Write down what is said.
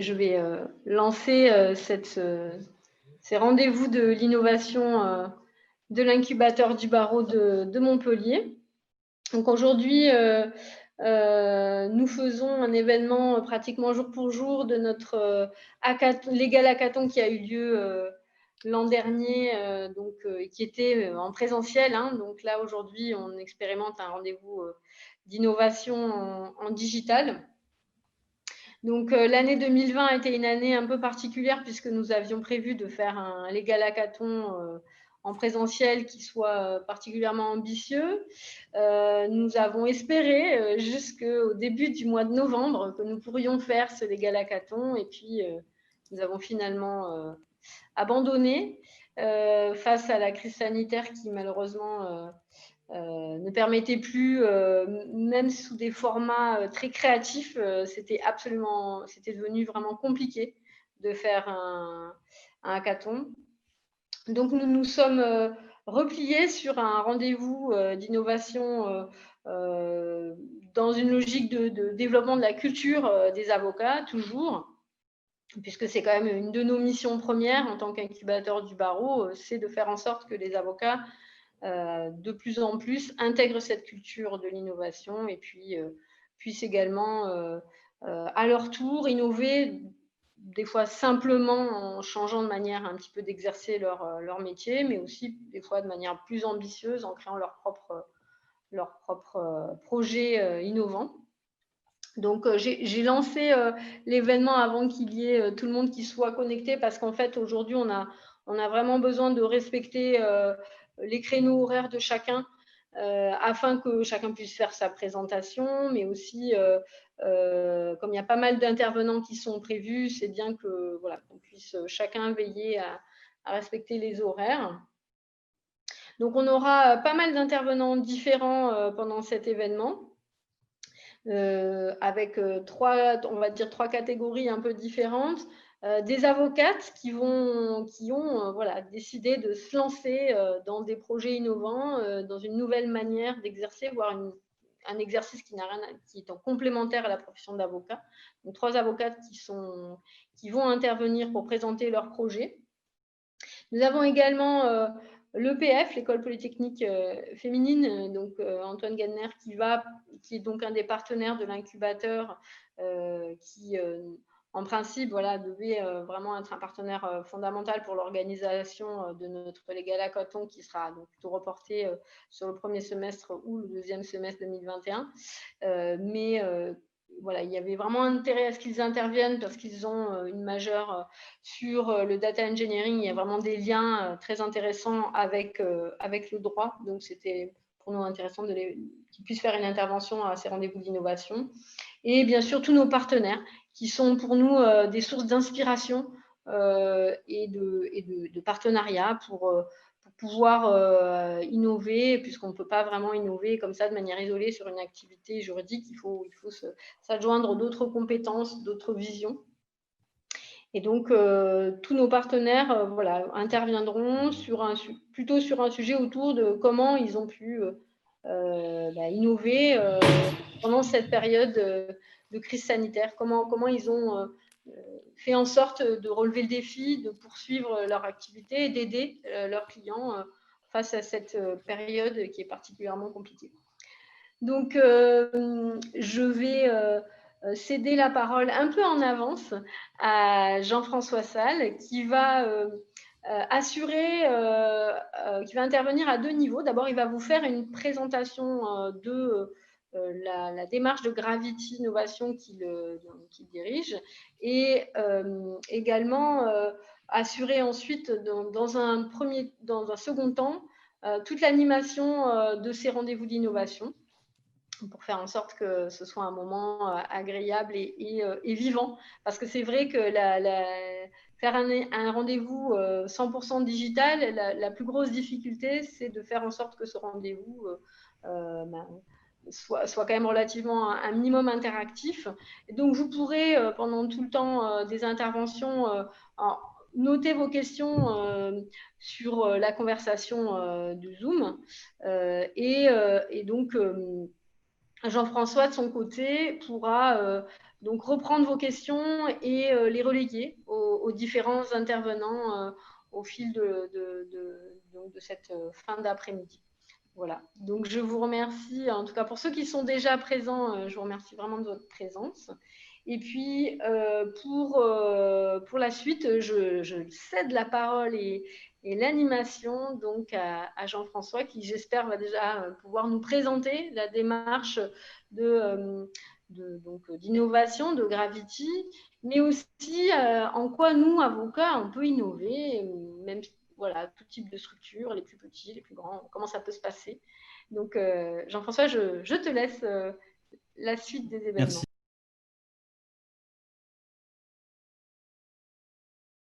je vais lancer ces rendez-vous de l'innovation de l'incubateur du barreau de Montpellier. Donc aujourd'hui, nous faisons un événement pratiquement jour pour jour de notre Legal Hackathon qui a eu lieu l'an dernier, qui était en présentiel. Donc là, aujourd'hui, on expérimente un rendez-vous d'innovation en digital. Donc l'année 2020 a été une année un peu particulière puisque nous avions prévu de faire un Legal Hackathon en présentiel qui soit particulièrement ambitieux. Nous avons espéré jusqu'au début du mois de novembre que nous pourrions faire ce Legal Hackathon et puis nous avons finalement abandonné face à la crise sanitaire qui malheureusement ne permettait plus, même sous des formats très créatifs, c'était devenu vraiment compliqué de faire un hackathon. Donc nous nous sommes repliés sur un rendez-vous d'innovation dans une logique de développement de la culture des avocats, toujours, puisque c'est quand même une de nos missions premières en tant qu'incubateur du barreau, c'est de faire en sorte que les avocats de plus en plus intègrent cette culture de l'innovation et puis puissent également à leur tour innover, des fois simplement en changeant de manière un petit peu d'exercer leur métier, mais aussi des fois de manière plus ambitieuse en créant leur propre projet innovant. Donc, j'ai lancé l'événement avant qu'il y ait tout le monde qui soit connecté parce qu'en fait, aujourd'hui, on a vraiment besoin de respecter les créneaux horaires de chacun afin que chacun puisse faire sa présentation, mais aussi, comme il y a pas mal d'intervenants qui sont prévus, c'est bien que voilà, qu'on puisse chacun veiller à respecter les horaires. Donc, on aura pas mal d'intervenants différents pendant cet événement. Avec on va dire trois catégories un peu différentes. Des avocates qui ont voilà, décidé de se lancer dans des projets innovants, dans une nouvelle manière d'exercer, voire un exercice qui est en complémentaire à la profession d'avocat. Donc, trois avocates qui vont intervenir pour présenter leur projet. Nous avons également l'EPF, l'École Polytechnique Féminine, donc Antoine Gadner, qui est donc un des partenaires de l'incubateur, qui en principe voilà, devait vraiment être un partenaire fondamental pour l'organisation de notre Legal Hackathon qui sera donc plutôt reporté sur le premier semestre ou le deuxième semestre 2021. Mais voilà, il y avait vraiment intérêt à ce qu'ils interviennent parce qu'ils ont une majeure sur le data engineering. Il y a vraiment des liens très intéressants avec le droit. Donc, c'était pour nous intéressant qu'ils puissent faire une intervention à ces rendez-vous d'innovation. Et bien sûr, tous nos partenaires qui sont pour nous des sources d'inspiration et de partenariat pour pouvoir innover, puisqu'on ne peut pas vraiment innover comme ça de manière isolée sur une activité juridique. Il faut s'adjoindre d'autres compétences, d'autres visions. Et donc, tous nos partenaires voilà, interviendront plutôt sur un sujet autour de comment ils ont pu innover pendant cette période de crise sanitaire, comment ils ont fait en sorte de relever le défi, de poursuivre leur activité et d'aider leurs clients face à cette période qui est particulièrement compliquée. Donc, je vais céder la parole un peu en avance à Jean-François Salle qui va qui va intervenir à deux niveaux. D'abord, il va vous faire une présentation de la démarche de Gravity Innovation qu'il dirige et également assurer ensuite dans un second temps toute l'animation de ces rendez-vous d'innovation pour faire en sorte que ce soit un moment agréable et vivant. Parce que c'est vrai que faire un rendez-vous 100% digital, la plus grosse difficulté, c'est de faire en sorte que ce rendez-vous soit quand même relativement un minimum interactif. Et donc, vous pourrez, pendant tout le temps des interventions, noter vos questions sur la conversation du Zoom. Et donc, Jean-François, de son côté, pourra donc reprendre vos questions et les relayer aux différents intervenants au fil de cette fin d'après-midi. Voilà, donc je vous remercie, en tout cas pour ceux qui sont déjà présents, je vous remercie vraiment de votre présence. Et puis pour la suite, je cède la parole et l'animation donc à Jean-François qui j'espère va déjà pouvoir nous présenter la démarche d'innovation de Gravity, mais aussi en quoi nous, avocats, on peut innover, même voilà, tout type de structure, les plus petits, les plus grands, comment ça peut se passer. Donc, Jean-François, je te laisse la suite des événements. Merci.